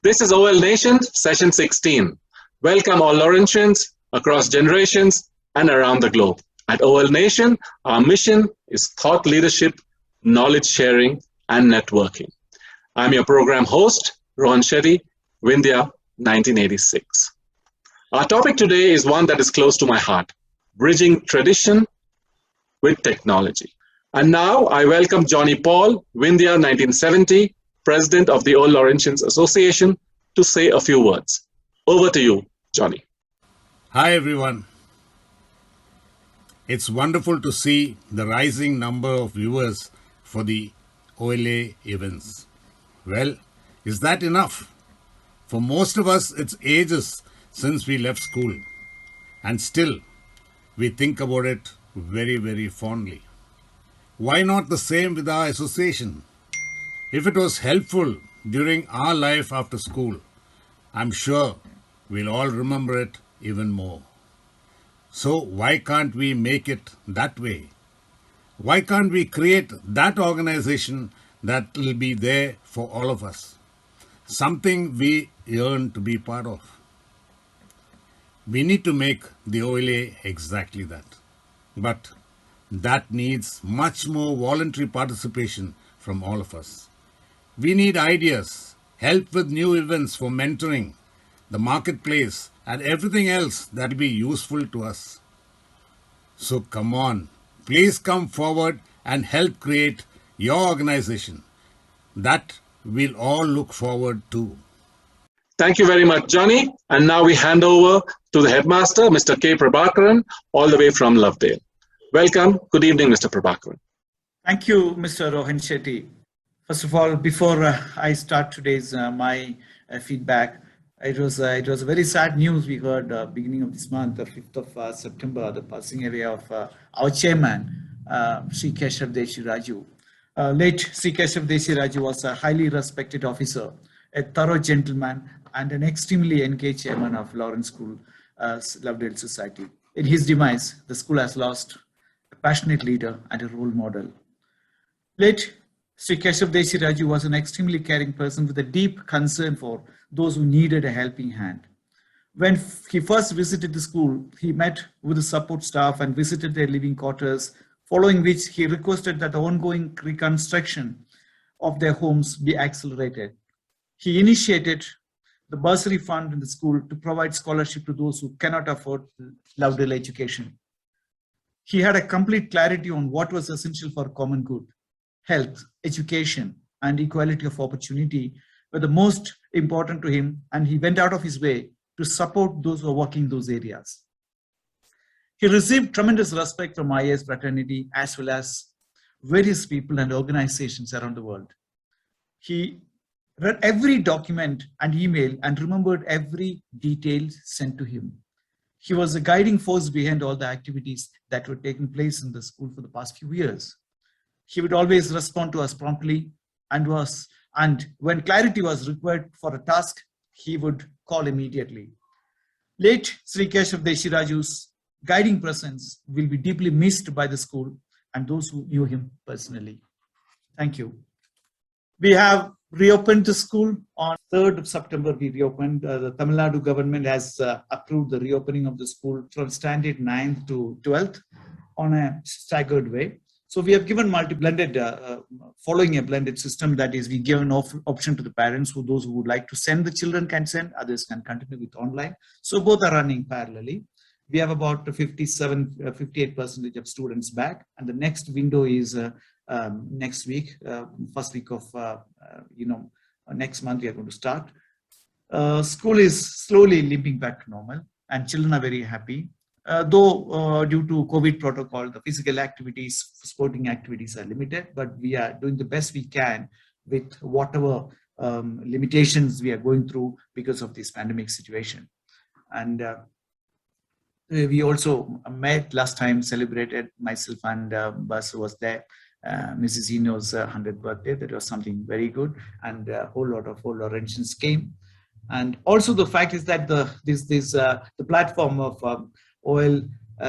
This is OL Nation, session 16. Welcome all Lawrencians across generations and around the globe. At OL Nation, our mission is thought leadership, knowledge sharing, and networking. I'm your program host, Rohan Shetty VIN, 1986. Our topic today is one that is close to my heart, bridging tradition with technology. And now I welcome Johnny Paul, VIN, 1970, President of the Old Lawrencians Association, to say a few words. Over to you, Johnny. Hi, everyone. It's wonderful to see the rising number of viewers for the OLA events. Well, is that enough? For most of us, it's ages since we left school. And still, we think about it very, very fondly. Why not the same with our association? If it was helpful during our life after school, I'm sure we'll all remember it even more. So why can't we make it that way? Why can't we create that organization that will be there for all of us? Something we yearn to be part of. We need to make the OLA exactly that. But that needs much more voluntary participation from all of us. We need ideas, help with new events for mentoring, the marketplace, and everything else that will be useful to us. So come on, please come forward and help create your organization. That we'll all look forward to. Thank you very much, Johnny. And now we hand over to the headmaster, Mr. K. Prabhakaran, all the way from Lovedale. Welcome. Good evening, Mr. Prabhakaran. Thank you, Mr. Rohan Shetty. First of all, before I start today's my feedback, it was a very sad news we heard beginning of this month, the 5th of September, the passing away of our chairman, Sri Keshav Deshi Raju. Late Sri Keshav Deshi Raju was a highly respected officer, a thorough gentleman, and an extremely engaged chairman of Lawrence School, Lovedale Society. In his demise, the school has lost a passionate leader and a role model. Late Sri Keshav Deshi Raju was an extremely caring person with a deep concern for those who needed a helping hand. When he first visited the school, he met with the support staff and visited their living quarters, following which he requested that the ongoing reconstruction of their homes be accelerated. He initiated the bursary fund in the school to provide scholarship to those who cannot afford Lovedale education. He had a complete clarity on what was essential for common good. Health, education, and equality of opportunity were the most important to him, and he went out of his way to support those who are working in those areas. He received tremendous respect from IAS fraternity as well as various people and organizations around the world. He read every document and email and remembered every detail sent to him. He was a guiding force behind all the activities that were taking place in the school for the past few years. He would always respond to us promptly and when clarity was required for a task, he would call immediately. Late Sri Keshav Deshi Raju's guiding presence will be deeply missed by the school and those who knew him personally. Thank you. We have reopened the school on 3rd of September. We reopened. The Tamil Nadu government has approved the reopening of the school from standard 9th to 12th on a staggered way. So we have given multi-blended, following a blended system, that is, we give an option to the parents who those who would like to send the children can send, others can continue with online. So both are running parallelly. We have about 58% of students back, and the next window is next week, first week of next month we are going to start. School is slowly limping back to normal, and children are very happy. Though due to COVID protocol, the physical activities, sporting activities are limited, but we are doing the best we can with whatever limitations we are going through because of this pandemic situation. And we also met last time, celebrated, myself and Basu was there, Mrs. Eno's 100th birthday. That was something very good, and a whole lot of old Lawrencians came. And also the fact is that the platform of OL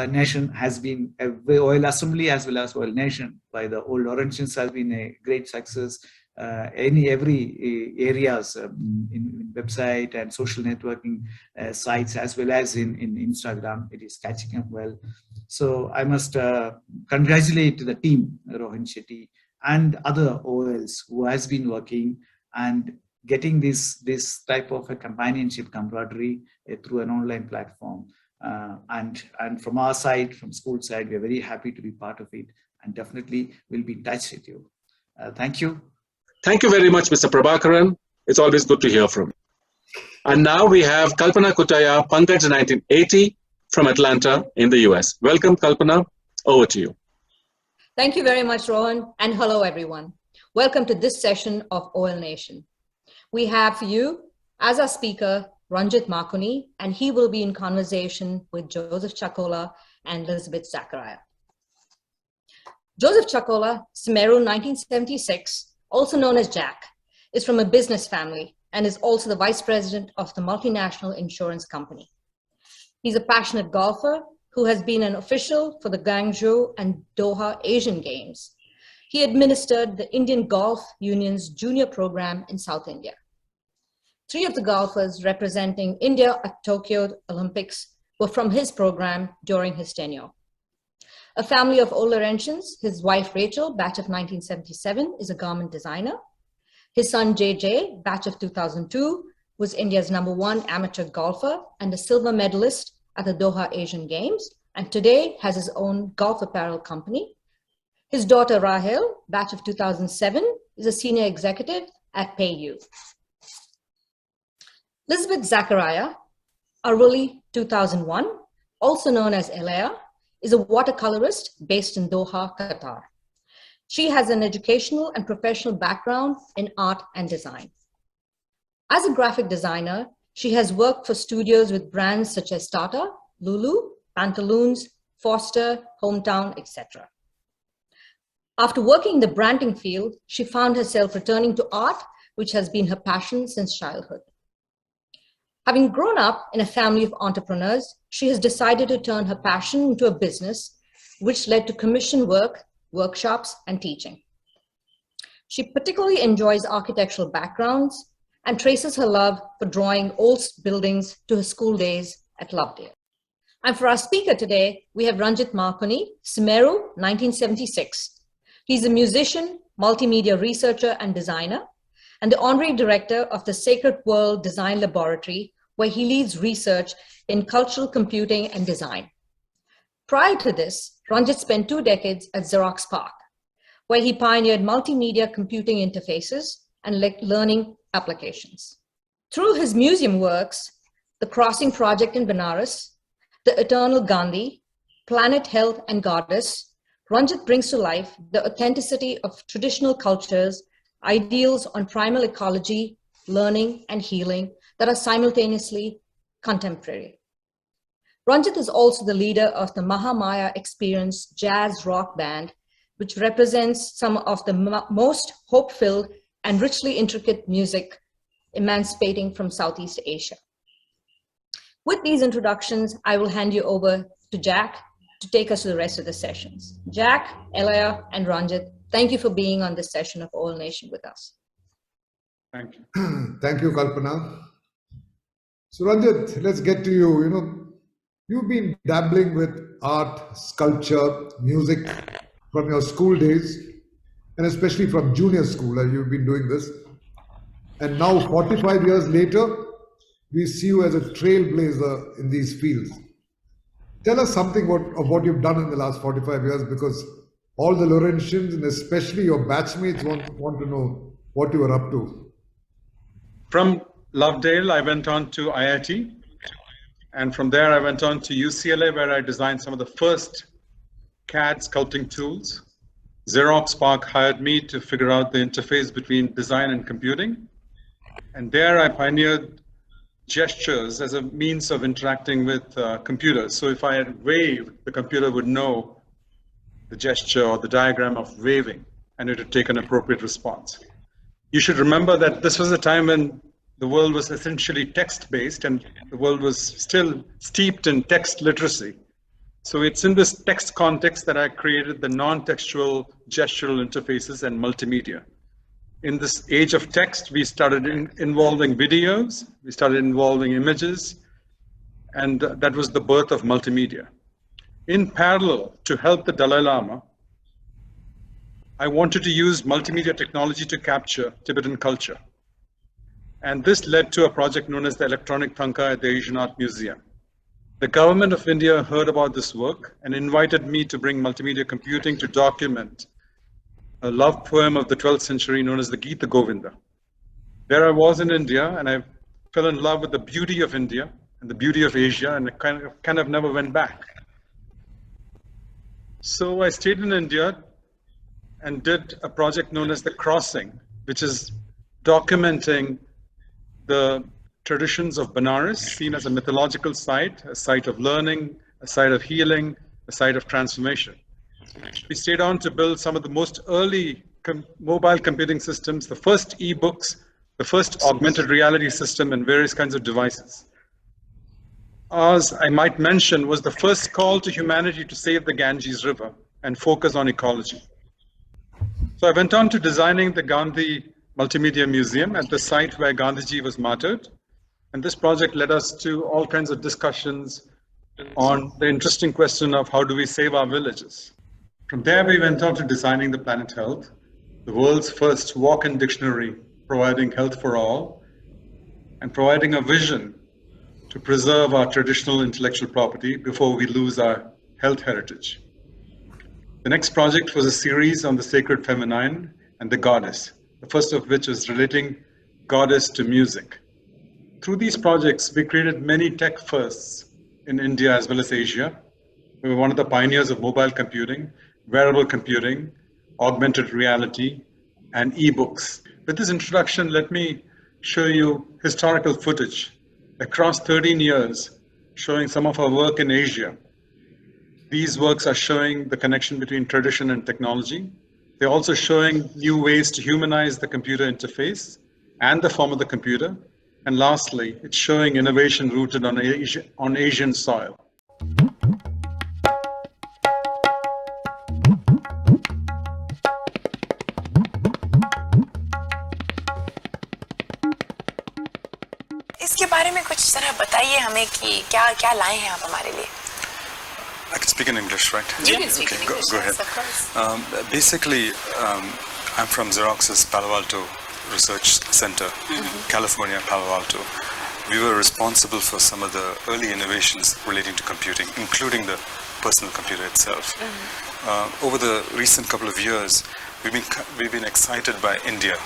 Nation has been OL Assembly as well as OL Nation by the old Lawrencians has been a great success. every areas in website and social networking sites, as well as in Instagram. It is catching up well. So I must congratulate the team, Rohan Shetty and other OLs who has been working and getting this type of a companionship, camaraderie through an online platform. And from our side, from school side, we are very happy to be part of it, and definitely will be in touch with you. Thank you. Thank you very much, Mr. Prabhakaran. It's always good to hear from you. And now we have Kalpana Kuttaiah PAN 1980 from Atlanta in the US. Welcome, Kalpana. Over to you. Thank you very much, Rohan, and hello, everyone. Welcome to this session of OL Nation. We have for you, as our speaker, Ranjit Makkuni, and he will be in conversation with Joseph Chakola and Elizabeth Zachariah. Joseph Chakola, Sumeru 1976, also known as Jack, is from a business family and is also the vice president of the multinational insurance company. He's a passionate golfer who has been an official for the Guangzhou and Doha Asian Games. He administered the Indian Golf Union's junior program in South India. 3 of the golfers representing India at Tokyo Olympics were from his program during his tenure. A family of old Lawrencians, his wife Rachel, batch of 1977, is a garment designer. His son JJ, batch of 2002, was India's #1 amateur golfer and a silver medalist at the Doha Asian Games, and today has his own golf apparel company. His daughter Rahel, batch of 2007, is a senior executive at PayU. Elizabeth Zachariah ARA 2001, also known as Eleyah, is a watercolorist based in Doha, Qatar. She has an educational and professional background in art and design. As a graphic designer, she has worked for studios with brands such as Tata, Lulu, Pantaloons, Foster, Hometown, etc. After working in the branding field, she found herself returning to art, which has been her passion since childhood. Having grown up in a family of entrepreneurs, she has decided to turn her passion into a business, which led to commission work, workshops, and teaching. She particularly enjoys architectural backgrounds and traces her love for drawing old buildings to her school days at Lovedale. And for our speaker today, we have Ranjit Makkuni, Sumeru 1976. He's a musician, multimedia researcher and designer, and the honorary director of the Sacred World Design Laboratory, where he leads research in cultural computing and design. Prior to this, Ranjit spent 2 decades at Xerox PARC, where he pioneered multimedia computing interfaces and learning applications. Through his museum works, the Crossing Project in Benares, the Eternal Gandhi, Planet Health and Goddess, Ranjit brings to life the authenticity of traditional cultures, ideals on primal ecology, learning, and healing that are simultaneously contemporary. Ranjit is also the leader of the Mahamaya Experience jazz rock band, which represents some of the most hope-filled and richly intricate music emancipating from Southeast Asia. With these introductions, I will hand you over to Jack to take us to the rest of the sessions. Jack, Eleyah, and Ranjit, thank you for being on this session of OL Nation with us. Thank you. Thank you, Kalpana. So Ranjit, let's get to you. You've been dabbling with art, sculpture, music from your school days, and especially from junior school, you've been doing this. And now 45 years later, we see you as a trailblazer in these fields. Tell us something of what you've done in the last 45 years, because all the Lawrencians and especially your batchmates want to know what you were up to. From Lovedale, I went on to IIT. And from there, I went on to UCLA, where I designed some of the first CAD sculpting tools. Xerox PARC hired me to figure out the interface between design and computing. And there I pioneered gestures as a means of interacting with computers. So if I had waved, the computer would know the gesture or the diagram of waving, and it would take an appropriate response. You should remember that this was a time when the world was essentially text-based and the world was still steeped in text literacy. So it's in this text context that I created the non-textual gestural interfaces and multimedia. in this age of text, we started involving videos, we started involving images, and that was the birth of multimedia. In parallel, to help the Dalai Lama, I wanted to use multimedia technology to capture Tibetan culture. And this led to a project known as the Electronic Thangka at the Asian Art Museum. The government of India heard about this work and invited me to bring multimedia computing to document a love poem of the 12th century known as the Gita Govinda. There I was in India, and I fell in love with the beauty of India and the beauty of Asia, and I kind of never went back. So I stayed in India and did a project known as The Crossing, which is documenting the traditions of Benares, seen as a mythological site, a site of learning, a site of healing, a site of transformation. We stayed on to build some of the most early mobile computing systems, the first e-books, the first augmented reality system, and various kinds of devices. Ours, I might mention, was the first call to humanity to save the Ganges River and focus on ecology. So I went on to designing the Gandhi Multimedia Museum at the site where Gandhiji was martyred. And this project led us to all kinds of discussions on the interesting question of how do we save our villages. From there, we went on to designing the Planet Health, the world's first walk-in dictionary providing health for all, and providing a vision to preserve our traditional intellectual property before we lose our health heritage. The next project was a series on the sacred feminine and the goddess, the first of which is relating goddess to music. Through these projects, we created many tech firsts in India as well as Asia. We were one of the pioneers of mobile computing, wearable computing, augmented reality, and e-books. With this introduction, let me show you historical footage across 13 years, showing some of our work in Asia. These works are showing the connection between tradition and technology. They're also showing new ways to humanize the computer interface and the form of the computer. And lastly, it's showing innovation rooted on Asian soil. इसके बारे में कुछ जरा बताइए हमें कि क्या क्या लाए हैं आप हमारे लिए? I can speak in English, right? You can speak in English, go ahead. yes, of course. Basically, I'm from Xerox's Palo Alto Research Center, California, Palo Alto. We were responsible for some of the early innovations relating to computing, including the personal computer itself. Over the recent couple of years, we've been excited by India.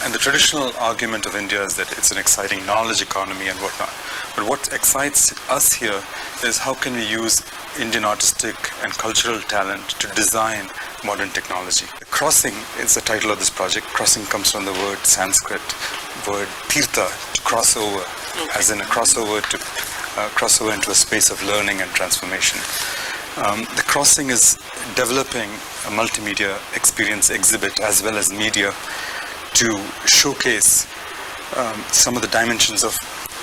And the traditional argument of India is that it's an exciting knowledge economy and whatnot. But what excites us here is how can we use Indian artistic and cultural talent to design modern technology. The crossing is the title of this project. Crossing comes from the word Sanskrit word tirtha, to cross over, as in a crossover to crossover into a space of learning and transformation. The crossing is developing a multimedia experience exhibit as well as media to showcase some of the dimensions of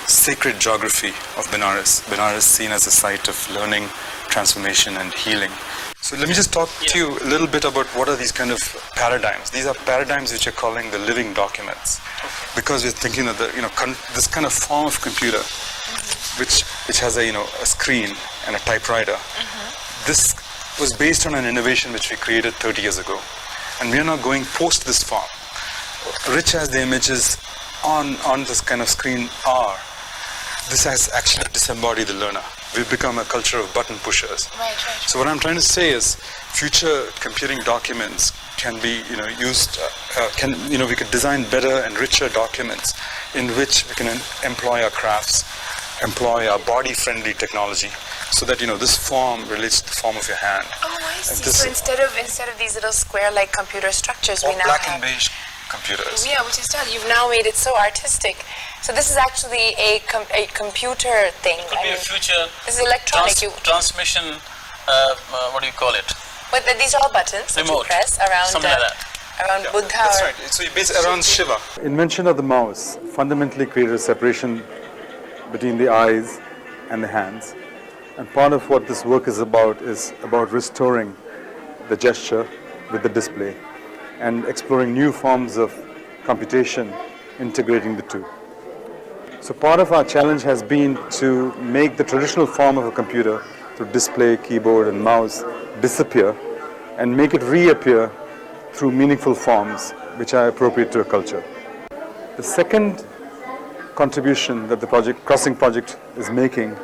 sacred geography of Benares. Benares seen as a site of learning, transformation and healing. So let me just talk to you a little bit about what are these kind of paradigms. These are paradigms which are calling the living documents, because we're thinking of the this kind of form of computer, which has a a screen and a typewriter. This was based on an innovation which we created 30 years ago, and we are now going post this form. Rich as the images on this kind of screen are, this has actually disembodied the learner. We've become a culture of button pushers. Right. So what I'm trying to say is, future computing documents can be used. We could design better and richer documents in which we can employ our crafts, employ our body-friendly technology, so that this form relates to the form of your hand. Oh, I see. So instead of these little square-like computer structures, we now black have and beige computers. Yeah, which is done. You've now made it so artistic. So this is actually a computer thing. Could be a future. This is electronic. Transmission. What do you call it? But these are all buttons that you press around. Something like that. Around Buddha. That's right. So you base around Shiva. Invention of the mouse fundamentally created a separation between the eyes and the hands. And part of what this work is about restoring the gesture with the display. and exploring new forms of computation, integrating the two. So part of our challenge has been to make the traditional form of a computer through display, keyboard and mouse disappear and make it reappear through meaningful forms which are appropriate to a culture. The second contribution that the Crossing project is making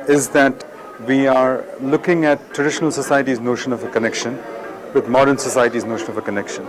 is that we are looking at traditional society's notion of a connection with modern society's notion of a connection.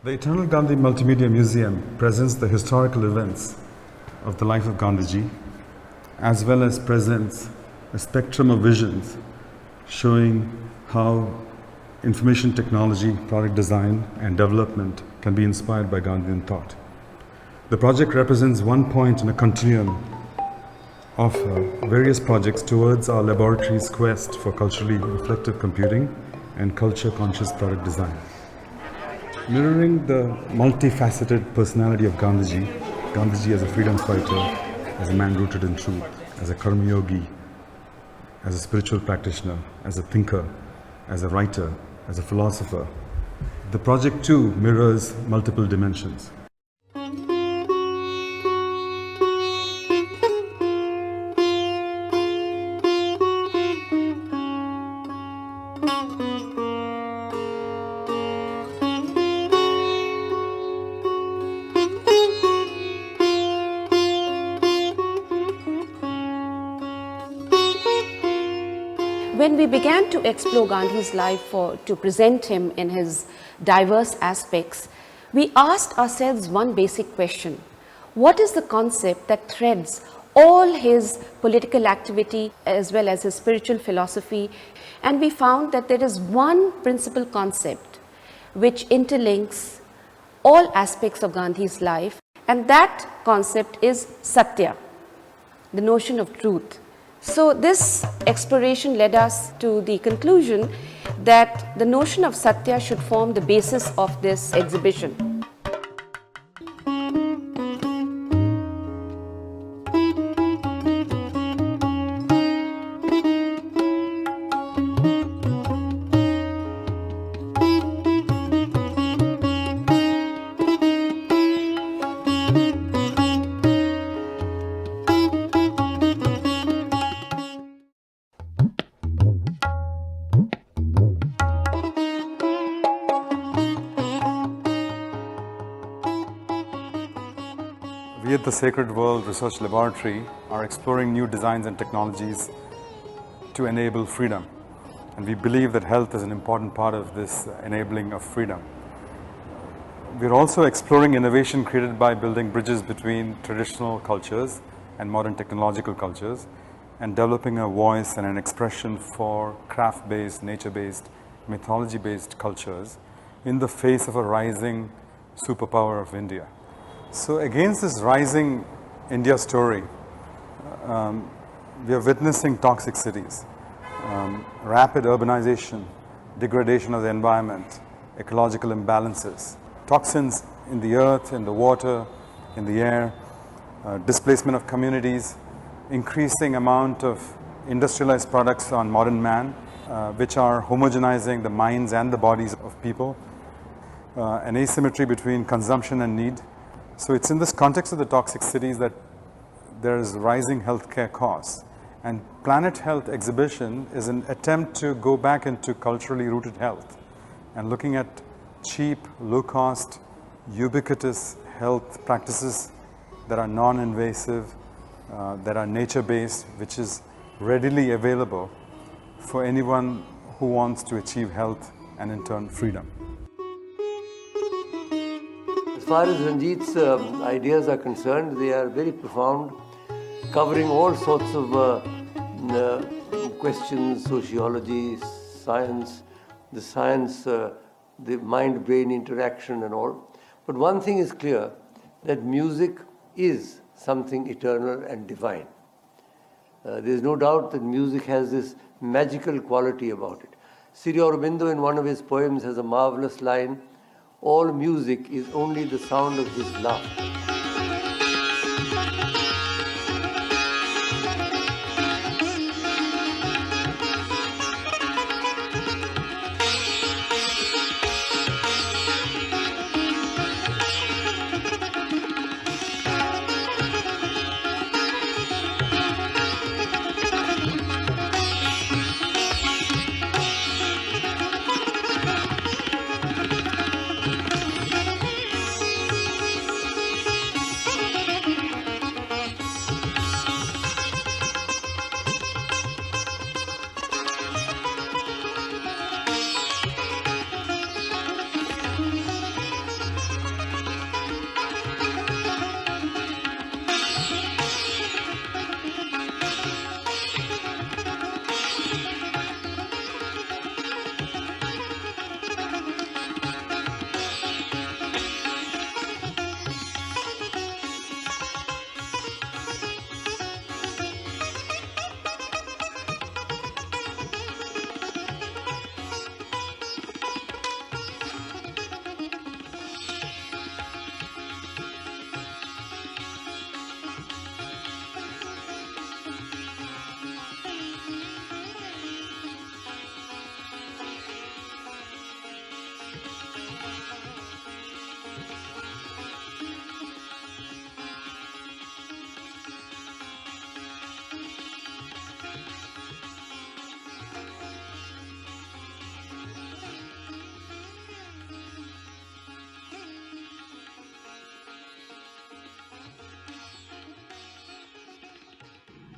The Eternal Gandhi Multimedia Museum presents the historical events of the life of Gandhiji, as well as presents a spectrum of visions showing how information technology, product design and development can be inspired by Gandhian thought. The project represents one point in a continuum of various projects towards our laboratory's quest for culturally reflective computing and culture-conscious product design. Mirroring the multifaceted personality of Gandhiji, Gandhiji as a freedom fighter, as a man rooted in truth, as a karma-yogi, as a spiritual practitioner, as a thinker, as a writer, as a philosopher, the project too mirrors multiple dimensions. When we began to explore Gandhi's life to present him in his diverse aspects, we asked ourselves one basic question. What is the concept that threads all his political activity as well as his spiritual philosophy? And we found that there is one principal concept which interlinks all aspects of Gandhi's life, and that concept is Satya, the notion of truth. So this exploration led us to the conclusion that the notion of Satya should form the basis of this exhibition. We at the Sacred World Research Laboratory are exploring new designs and technologies to enable freedom. And we believe that health is an important part of this enabling of freedom. We're also exploring innovation created by building bridges between traditional cultures and modern technological cultures, and developing a voice and an expression for craft-based, nature-based, mythology-based cultures in the face of a rising superpower of India. So against this rising India story, we are witnessing toxic cities, rapid urbanization, degradation of the environment, ecological imbalances. Toxins in the earth, in the water, in the air, displacement of communities, increasing amount of industrialized products on modern man, which are homogenizing the minds and the bodies of people, an asymmetry between consumption and need. So it's in this context of the toxic cities that there is rising healthcare costs. And Planet Health exhibition is an attempt to go back into culturally rooted health and looking at cheap, low-cost, ubiquitous health practices that are non-invasive, that are nature-based, which is readily available for anyone who wants to achieve health and in turn freedom. As far as Ranjit's ideas are concerned, they are very profound, covering all sorts of questions, sociology, science, the mind-brain interaction and all. But one thing is clear, that music is something eternal and divine. There's no doubt that music has this magical quality about it. Sri Aurobindo in one of his poems has a marvelous line, all music is only the sound of his laughter.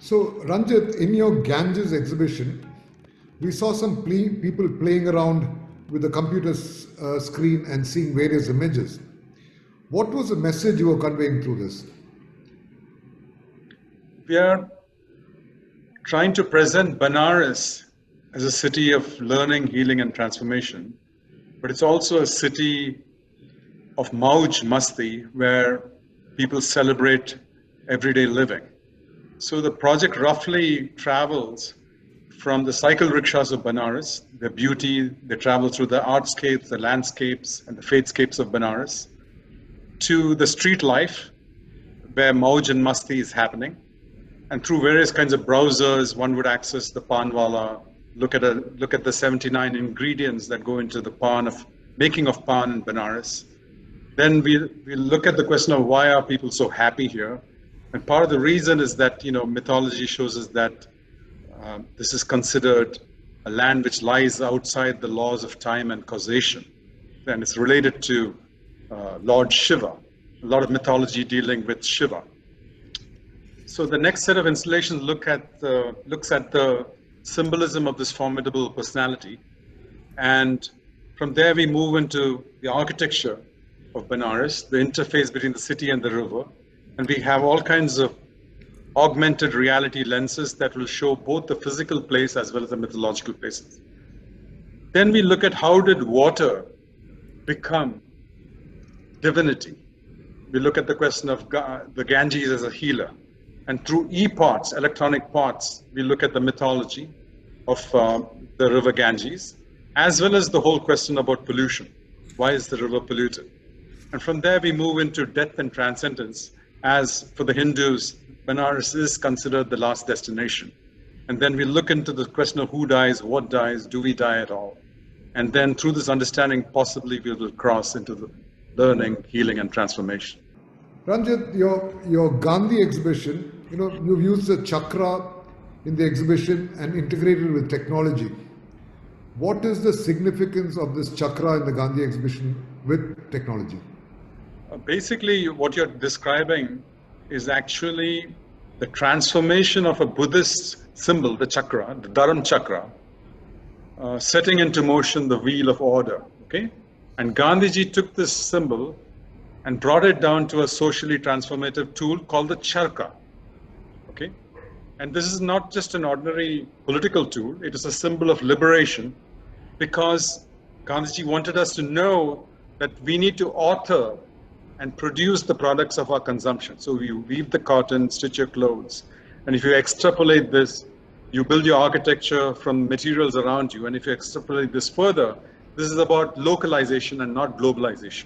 So, Ranjit, in your Ganges exhibition, we saw some people playing around with the computer screen and seeing various images. What was the message you were conveying through this? We are trying to present Banaras as a city of learning, healing, and transformation, but it's also a city of Mauj Masti, where people celebrate everyday living. So the project roughly travels from the cycle rickshaws of Banaras, their beauty, they travel through the artscapes, the landscapes, and the faithscapes of Banaras, to the street life, where Mauj and Masti is happening. And through various kinds of browsers, one would access the Panwala, look at the 79 ingredients that go into the making of Pan in Banaras. Then we look at the question of why are people so happy here? And part of the reason is that, mythology shows us that this is considered a land which lies outside the laws of time and causation. And it's related to Lord Shiva, a lot of mythology dealing with Shiva. So the next set of installations looks at the symbolism of this formidable personality. And from there we move into the architecture of Banaras, the interface between the city and the river. And we have all kinds of augmented reality lenses that will show both the physical place as well as the mythological places. Then we look at how did water become divinity. We look at the question of the Ganges as a healer. And through e-parts, electronic parts, we look at the mythology of the river Ganges, as well as the whole question about pollution. Why is the river polluted? And from there we move into death and transcendence. As for the Hindus, Benares is considered the last destination. And then we look into the question of who dies, what dies, do we die at all? And then through this understanding, possibly we will cross into the learning, healing, and transformation. Ranjit, your Gandhi exhibition, you've used the chakra in the exhibition and integrated with technology. What is the significance of this chakra in the Gandhi exhibition with technology? Basically, what you're describing is actually the transformation of a Buddhist symbol, the chakra, the Dharam chakra, setting into motion the wheel of order, okay? And Gandhiji took this symbol and brought it down to a socially transformative tool called the charkha, okay? And this is not just an ordinary political tool, it is a symbol of liberation, because Gandhiji wanted us to know that we need to author and produce the products of our consumption. So you weave the cotton, stitch your clothes, and if you extrapolate this, you build your architecture from materials around you. And if you extrapolate this further, this is about localization and not globalization.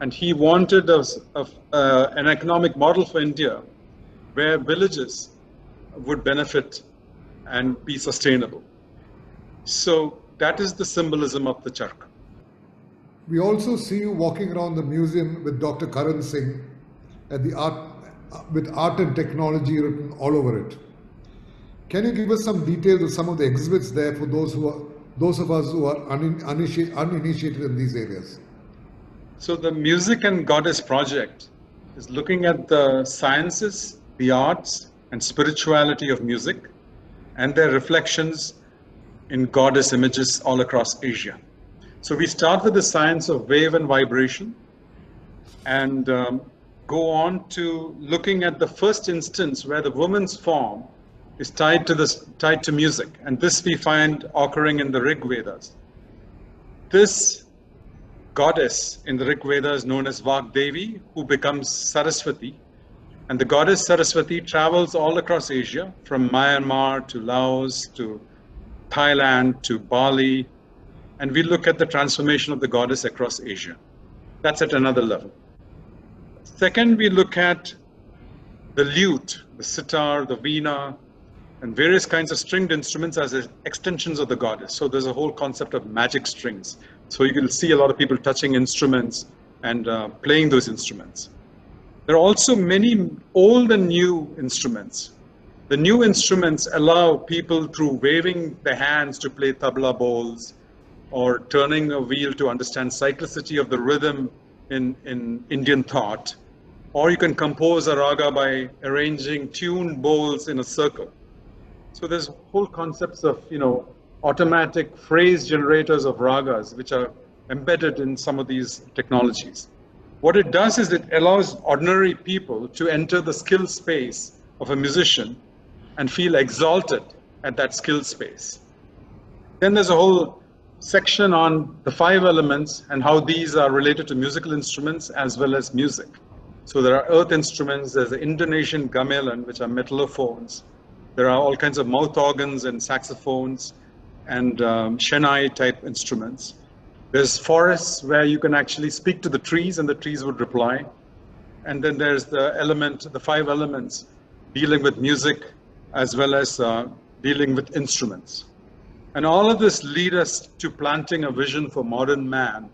And he wanted an economic model for India where villages would benefit and be sustainable. So that is the symbolism of the charkha. We also see you walking around the museum with Dr. Karan Singh at the with art and technology written all over it. Can you give us some details of some of the exhibits there for those of us who are uninitiated in these areas? So the Music and Goddess project is looking at the sciences, the arts, and spirituality of music and their reflections in goddess images all across Asia. So we start with the science of wave and vibration and go on to looking at the first instance where the woman's form is tied to music, and this we find occurring in the Rig Vedas. This goddess in the Rig Veda is known as Vagdevi, who becomes Saraswati, and the goddess Saraswati travels all across Asia, from Myanmar to Laos to Thailand to Bali, and we look at the transformation of the goddess across Asia. That's at another level. Second, we look at the lute, the sitar, the veena, and various kinds of stringed instruments as extensions of the goddess. So there's a whole concept of magic strings. So you will see a lot of people touching instruments and playing those instruments. There are also many old and new instruments. The new instruments allow people through waving their hands to play tabla bowls or turning a wheel to understand cyclicity of the rhythm in Indian thought. Or you can compose a raga by arranging tuned bowls in a circle. So there's whole concepts of, automatic phrase generators of ragas, which are embedded in some of these technologies. What it does is it allows ordinary people to enter the skill space of a musician and feel exalted at that skill space. Then there's a whole section on the 5 elements and how these are related to musical instruments as well as music. So there are earth instruments, there's the Indonesian gamelan, which are metallophones. There are all kinds of mouth organs and saxophones and Chennai type instruments. There's forests where you can actually speak to the trees and the trees would reply. And then there's the 5 elements dealing with music as well as dealing with instruments. And all of this lead us to planting a vision for modern man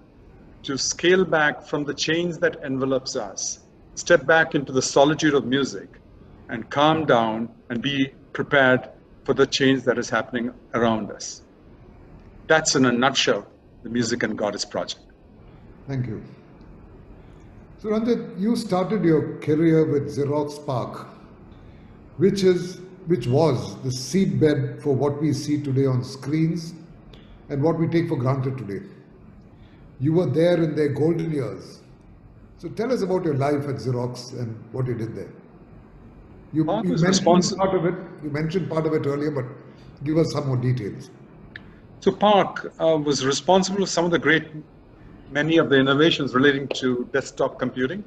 to scale back from the chains that envelops us, step back into the solitude of music and calm down and be prepared for the change that is happening around us. That's in a nutshell the Music and Goddess project. Thank you. So Ranjit, you started your career with Xerox PARC, which was the seedbed for what we see today on screens and what we take for granted today. You were there in their golden years. So tell us about your life at Xerox and what you did there. You mentioned part of it earlier, but give us some more details. So PARC was responsible for many of the innovations relating to desktop computing.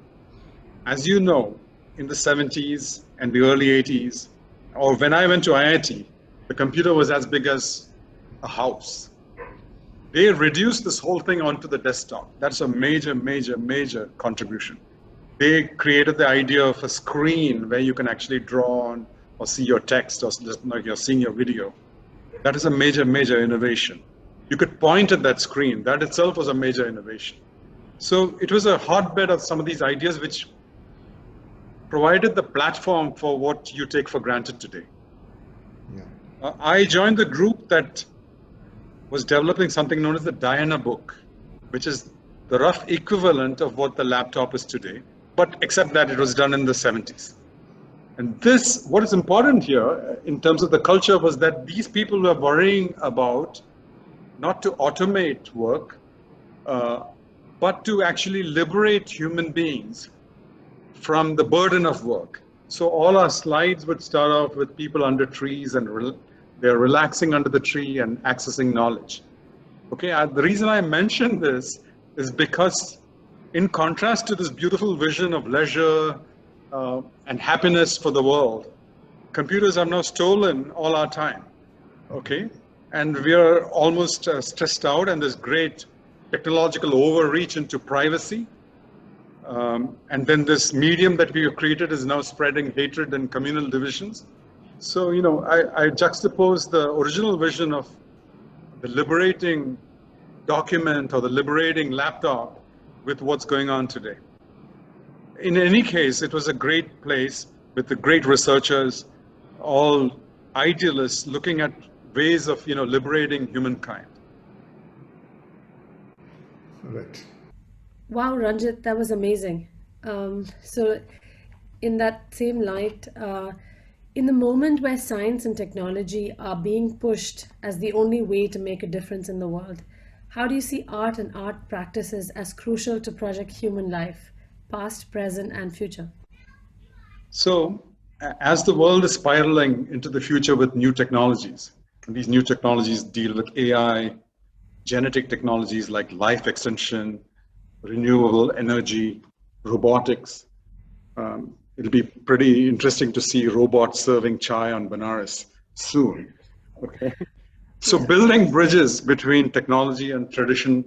As you know, in the 70s and the early 80s, or when I went to IIT, the computer was as big as a house. They reduced this whole thing onto the desktop. That's a major, major, major contribution. They created the idea of a screen where you can actually draw on or see your text, or just like you're seeing your video. That is a major, major innovation. You could point at that screen. That itself was a major innovation. So it was a hotbed of some of these ideas which provided the platform for what you take for granted today. Yeah. I joined the group that was developing something known as the Diana book, which is the rough equivalent of what the laptop is today, but except that it was done in the 70s. And this, what is important here in terms of the culture, was that these people were worrying about not to automate work, but to actually liberate human beings from the burden of work. So all our slides would start off with people under trees, and they're relaxing under the tree and accessing knowledge. Okay, the reason I mention this is because, in contrast to this beautiful vision of leisure and happiness for the world, computers have now stolen all our time. Okay, and we are almost stressed out, and there's great technological overreach into privacy. And then this medium that we have created is now spreading hatred and communal divisions. So, you know, I juxtapose the original vision of the liberating document or the liberating laptop with what's going on today. In any case, it was a great place with the great researchers, all idealists looking at ways of, you know, liberating humankind. Right. Wow, Ranjit, that was amazing. So in that same light, in the moment where science and technology are being pushed as the only way to make a difference in the world, how do you see art and art practices as crucial to project human life, past, present, and future? So as the world is spiraling into the future with new technologies, and these new technologies deal with AI, genetic technologies like life extension, renewable energy, robotics. It'll be pretty interesting to see robots serving chai on Banaras soon. Okay, so building bridges between technology and tradition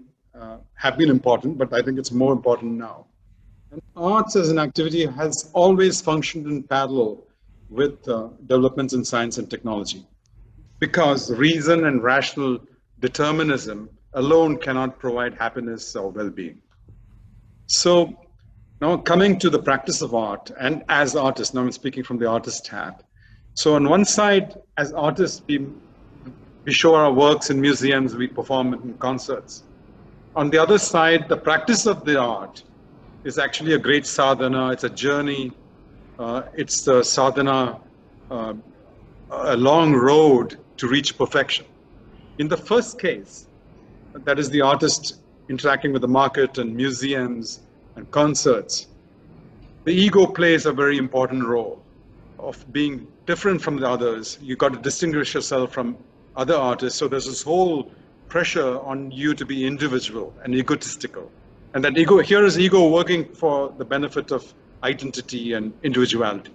have been important, but I think it's more important now. And arts as an activity has always functioned in parallel with developments in science and technology, because reason and rational determinism alone cannot provide happiness or well-being. So now coming to the practice of art, and as artists, now I'm speaking from the artist hat. So on one side, as artists, we show our works in museums, we perform in concerts. On the other side, the practice of the art is actually a great sadhana, it's a journey, it's the sadhana, a long road to reach perfection. In the first case, that is the artist interacting with the market and museums and concerts, the ego plays a very important role of being different from the others. You've got to distinguish yourself from other artists. So there's this whole pressure on you to be individual and egotistical. And that ego, here is ego working for the benefit of identity and individuality.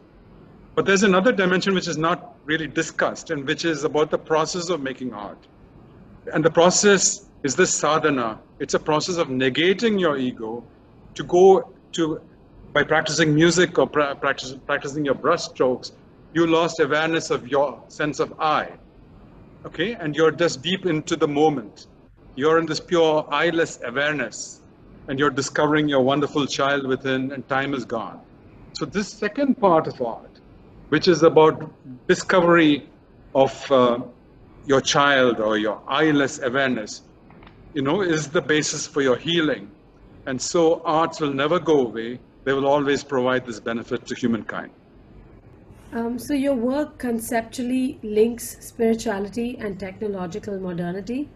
But there's another dimension which is not really discussed, and which is about the process of making art. And the process is this sadhana. It's a process of negating your ego to go to, by practicing music or practicing your brush strokes, you lost awareness of your sense of I. Okay, and you're just deep into the moment. You're in this pure I-less awareness, and you're discovering your wonderful child within, and time is gone. So this second part of art, which is about discovery of your child or your I-less awareness, you know, is the basis for your healing. And so arts will never go away. They will always provide this benefit to humankind. So your work conceptually links spirituality and technological modernity.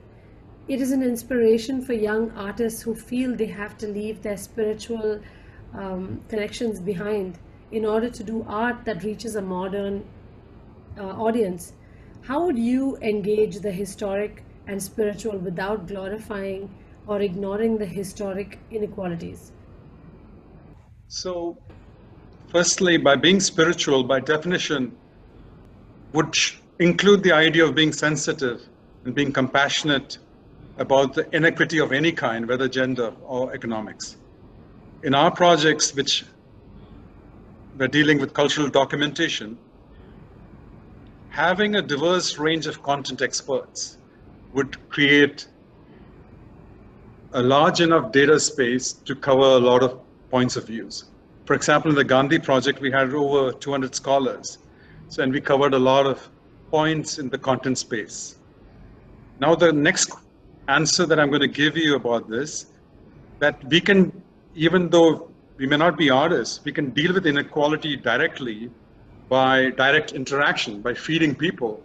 It is an inspiration for young artists who feel they have to leave their spiritual connections behind in order to do art that reaches a modern audience. How would you engage the historic and spiritual without glorifying or ignoring the historic inequalities? So, firstly, by being spiritual, by definition, would include the idea of being sensitive and being compassionate about the inequity of any kind, whether gender or economics. In our projects, which we're dealing with cultural documentation, having a diverse range of content experts would create a large enough data space to cover a lot of points of views. For example, in the Gandhi project, we had over 200 scholars. And we covered a lot of points in the content space. Now, the next answer that I'm going to give you about this, that we can, even though we may not be artists, we can deal with inequality directly by direct interaction, by feeding people,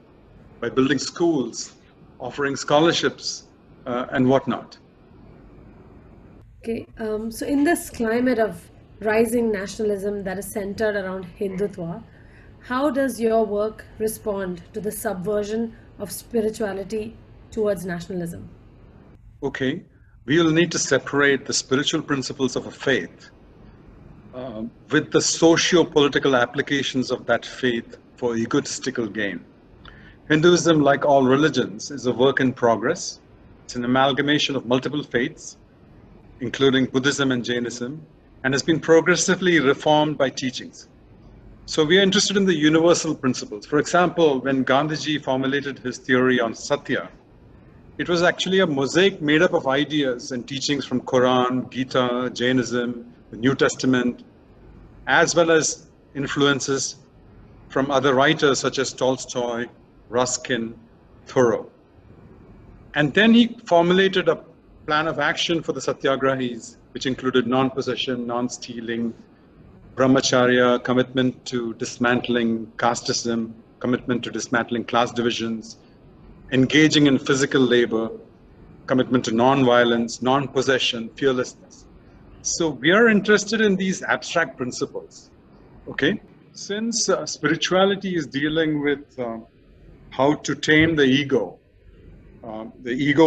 by building schools, offering scholarships, and whatnot. Okay, so in this climate of rising nationalism that is centered around Hindutva, how does your work respond to the subversion of spirituality towards nationalism? Okay, we will need to separate the spiritual principles of a faith with the socio-political applications of that faith for egotistical gain. Hinduism, like all religions, is a work in progress. It's an amalgamation of multiple faiths, including Buddhism and Jainism, and has been progressively reformed by teachings. So we are interested in the universal principles. For example, when Gandhiji formulated his theory on Satya, it was actually a mosaic made up of ideas and teachings from Quran, Gita, Jainism, the New Testament, as well as influences from other writers such as Tolstoy, Ruskin, Thoreau. And then he formulated a plan of action for the Satyagrahis, which included non-possession, non-stealing, brahmacharya, commitment to dismantling casteism, commitment to dismantling class divisions, engaging in physical labor, commitment to non-violence, non-possession, fearlessness. So we are interested in these abstract principles, okay? Since spirituality is dealing with how to tame the ego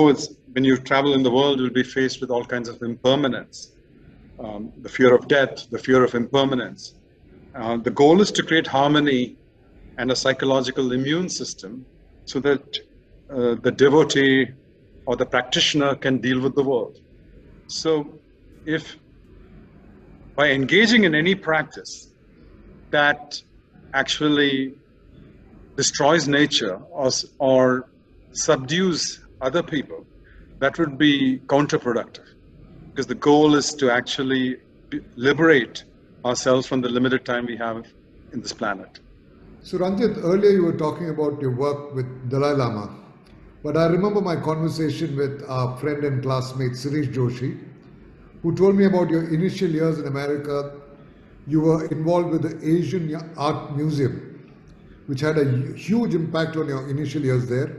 is, when you travel in the world, you'll be faced with all kinds of impermanence. The fear of death, the fear of impermanence. The goal is to create harmony and a psychological immune system so that the devotee or the practitioner can deal with the world. So if by engaging in any practice that actually destroys nature or subdues other people, that would be counterproductive. Because the goal is to actually liberate ourselves from the limited time we have in this planet. So Ranjit, earlier you were talking about your work with Dalai Lama, but I remember my conversation with our friend and classmate Sirish Joshi, who told me about your initial years in America. You were involved with the Asian Art Museum, which had a huge impact on your initial years there,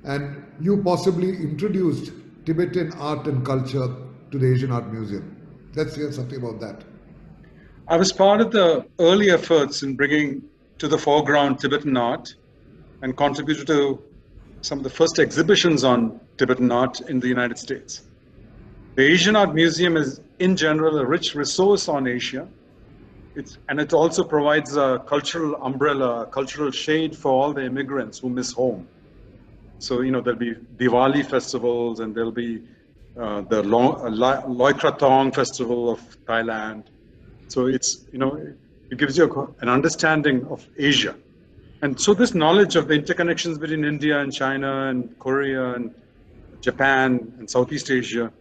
and you possibly introduced Tibetan art and culture to the Asian Art Museum. Let's hear something about that. I was part of the early efforts in bringing to the foreground Tibetan art and contributed to some of the first exhibitions on Tibetan art in the United States. The Asian Art Museum is, in general, a rich resource on Asia. It also provides a cultural umbrella, a cultural shade for all the immigrants who miss home. So, there'll be Diwali festivals, and there'll be the Loy Krathong festival of Thailand. So it's, it gives you an understanding of Asia. And so this knowledge of the interconnections between India and China and Korea and Japan and Southeast Asia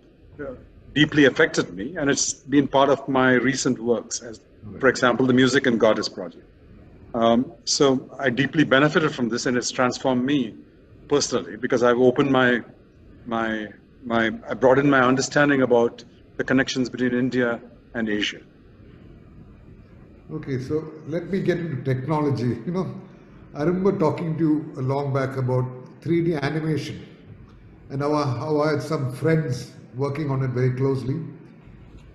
deeply affected me. And it's been part of my recent works, as, for example, the Music and Goddess project. So I deeply benefited from this, and it's transformed me personally, because I've opened I brought in my understanding about the connections between India and Asia. Okay, so let me get into technology. I remember talking to you a long back about 3D animation and how I had some friends working on it very closely.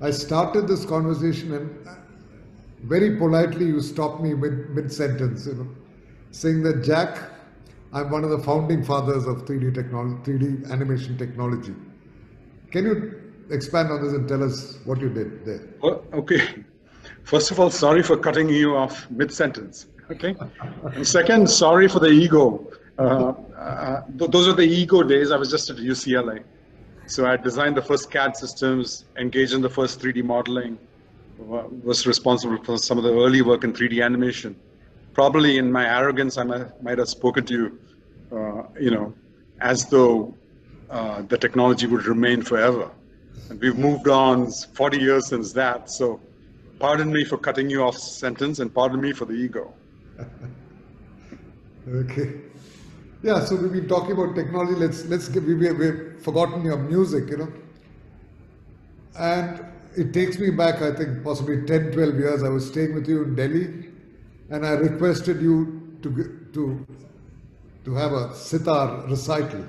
I started this conversation and very politely you stopped me mid-sentence, saying that, Jack, I'm one of the founding fathers of 3D animation technology. Can you expand on this and tell us what you did there? Well, okay. First of all, sorry for cutting you off mid-sentence. Okay. And second, sorry for the ego Those are the ego days. I was just at UCLA. So I designed the first CAD systems, engaged in the first 3D modeling, was responsible for some of the early work in 3D animation. Probably in my arrogance, I might have spoken to you, as though the technology would remain forever. And we've moved on 40 years since that. So pardon me for cutting you off sentence and pardon me for the ego. Okay. Yeah, so we've been talking about technology. We've forgotten your music, And it takes me back, I think, possibly 10, 12 years. I was staying with you in Delhi, and I requested you to have a sitar recital.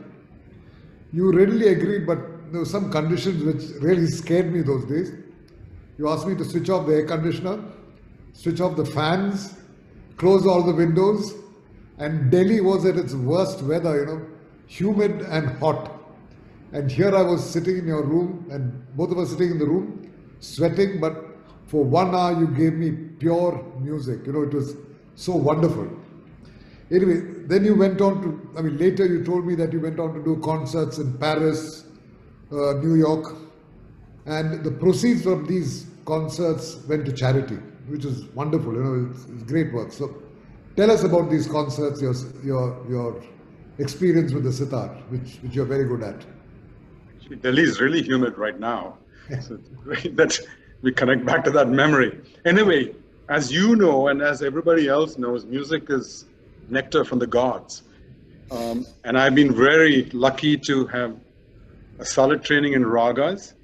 You readily agreed, but there were some conditions which really scared me those days. You asked me to switch off the air conditioner, switch off the fans, close all the windows, and Delhi was at its worst weather, humid and hot. And here I was sitting in your room, and both of us sitting in the room, sweating, but for 1 hour you gave me pure music. It was so wonderful. Anyway, then you went on to, later you told me that you went on to do concerts in Paris, New York, and the proceeds from these concerts went to charity, which is wonderful, it's great work. So tell us about these concerts, your experience with the sitar, which you're very good at. Delhi is really humid right now. So it's great that we connect back to that memory. Anyway, as you know, and as everybody else knows, music is nectar from the gods. And I've been very lucky to have a solid training in ragas,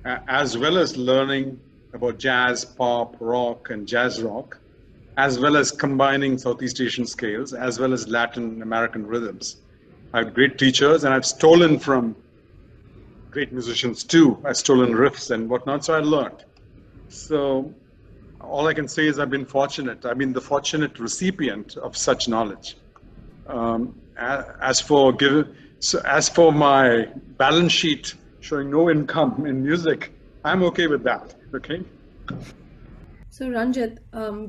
as well as learning about jazz, pop, rock, and jazz rock, as well as combining Southeast Asian scales, as well as Latin American rhythms. I have great teachers, and I've stolen from great musicians too. I've stolen riffs and whatnot, so I learned. So all I can say is I've been fortunate. I've been the fortunate recipient of such knowledge. As for my balance sheet showing no income in music, I'm okay with that, okay? So Ranjit,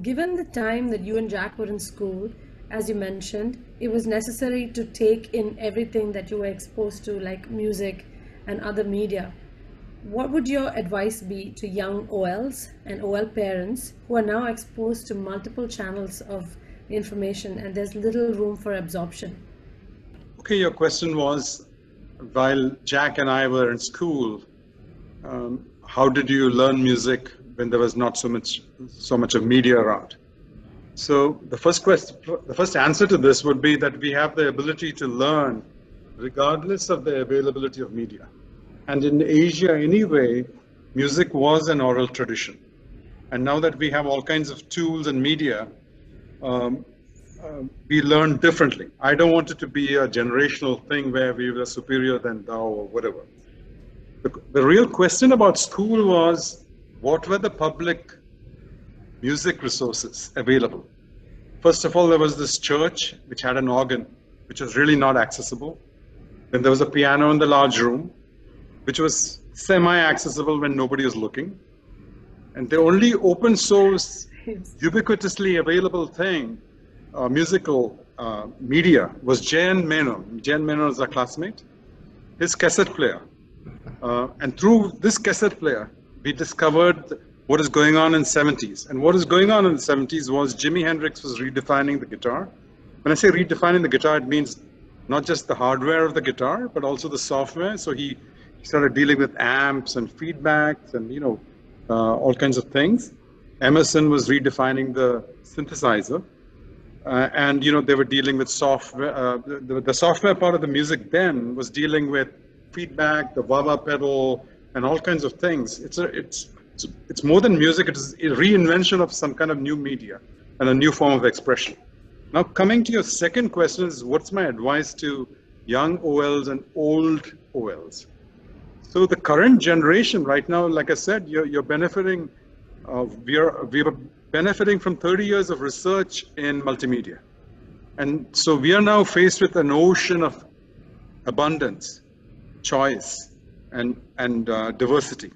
given the time that you and Jack were in school, as you mentioned, it was necessary to take in everything that you were exposed to, like music and other media. What would your advice be to young OLs and OL parents who are now exposed to multiple channels of information and there's little room for absorption? Okay, your question was, while Jack and I were in school, how did you learn music when there was not so much of media around? So the first answer to this would be that we have the ability to learn regardless of the availability of media. And in Asia anyway, music was an oral tradition. And now that we have all kinds of tools and media, we learn differently. I don't want it to be a generational thing where we were superior than thou or whatever. The real question about school was, what were the public music resources available? First of all, there was this church which had an organ, which was really not accessible. Then there was a piano in the large room, which was semi-accessible when nobody was looking. And the only open source, ubiquitously available thing, musical media, was Jan Menon. Jan Menon is our classmate. His cassette player. And through this cassette player, we discovered what is going on in the 70s. And what is going on in the 70s was Jimi Hendrix was redefining the guitar. When I say redefining the guitar, it means not just the hardware of the guitar, but also the software. So he started dealing with amps and feedbacks and, all kinds of things. Emerson was redefining the synthesizer. And, they were dealing with software. The software part of the music then was dealing with feedback, the wah-wah pedal, and all kinds of things. It's more than music. It is a reinvention of some kind of new media and a new form of expression. Now, coming to your second question is, what's my advice to young OLs and old OLs? So the current generation right now, like I said, you're benefiting. We are benefiting from 30 years of research in multimedia, and so we are now faced with an ocean of abundance, choice, and diversity.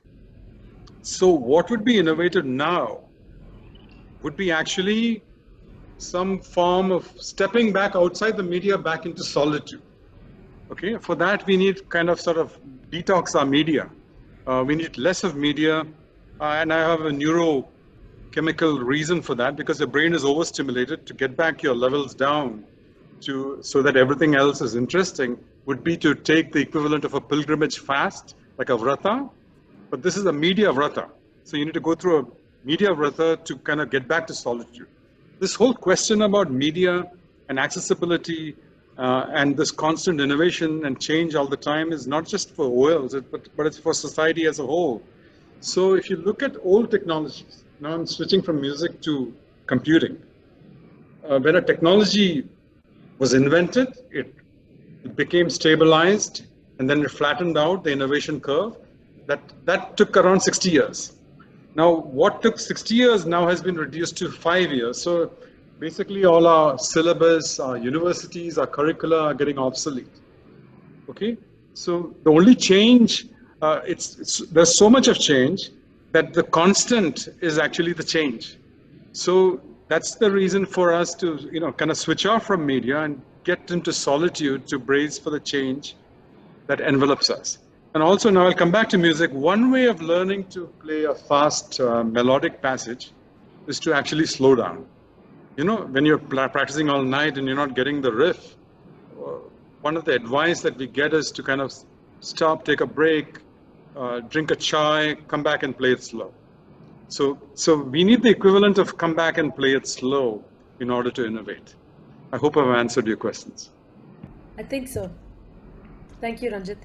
So what would be innovative now would be actually some form of stepping back outside the media back into solitude. Okay, for that we need kind of sort of detox our media. We need less of media, and I have a neurochemical reason for that, because the brain is overstimulated. To get back your levels down so that everything else is interesting would be to take the equivalent of a pilgrimage fast, like a vrata, but this is a media vrata. So you need to go through a media vrata to kind of get back to solitude. This whole question about media and accessibility and this constant innovation and change all the time is not just for OLs, but it's for society as a whole. So if you look at old technologies, now I'm switching from music to computing. When a technology was invented, it became stabilized, and then it flattened out the innovation curve. That took around 60 years. Now, what took 60 years now has been reduced to 5 years. So basically all our syllabus, our universities, our curricula are getting obsolete. Okay, so the only change, there's so much of change that the constant is actually the change. So that's the reason for us to, kind of switch off from media and get into solitude to brace for the change that envelops us. And also, now I'll come back to music. One way of learning to play a fast melodic passage is to actually slow down. When you're practicing all night and you're not getting the riff, one of the advice that we get is to kind of stop, take a break, drink a chai, come back and play it slow. So we need the equivalent of come back and play it slow in order to innovate. I hope I've answered your questions. I think so. Thank you, Ranjit.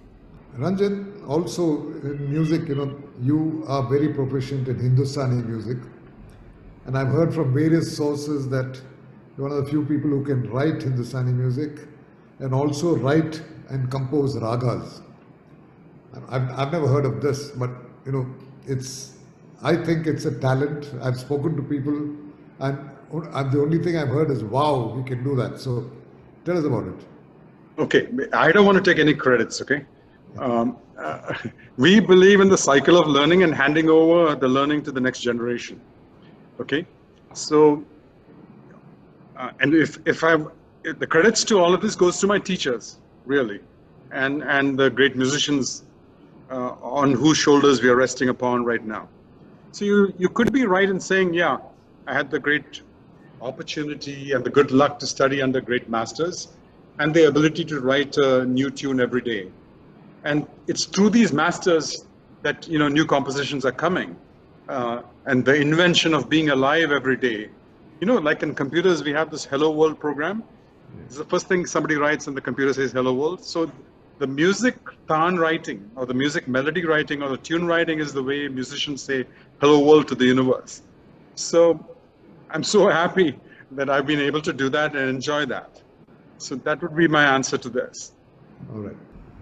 Ranjit, also in music, you are very proficient in Hindustani music. And I've heard from various sources that you're one of the few people who can write Hindustani music and also write and compose ragas. I've never heard of this, but I think it's a talent. I've spoken to people, and the only thing I've heard is, wow, we can do that. So tell us about it. Okay, I don't want to take any credits, okay? We believe in the cycle of learning and handing over the learning to the next generation. Okay, so and if the credits to all of this goes to my teachers, really, and the great musicians on whose shoulders we are resting upon right now. So you could be right in saying, yeah, I had the great opportunity and the good luck to study under great masters and the ability to write a new tune every day. And it's through these masters that new compositions are coming. And the invention of being alive every day. Like in computers, we have this Hello World program. It's the first thing somebody writes and the computer says Hello World. So the music taan writing or the music melody writing or the tune writing is the way musicians say Hello World to the universe. So I'm so happy that I've been able to do that and enjoy that. So that would be my answer to this. All right.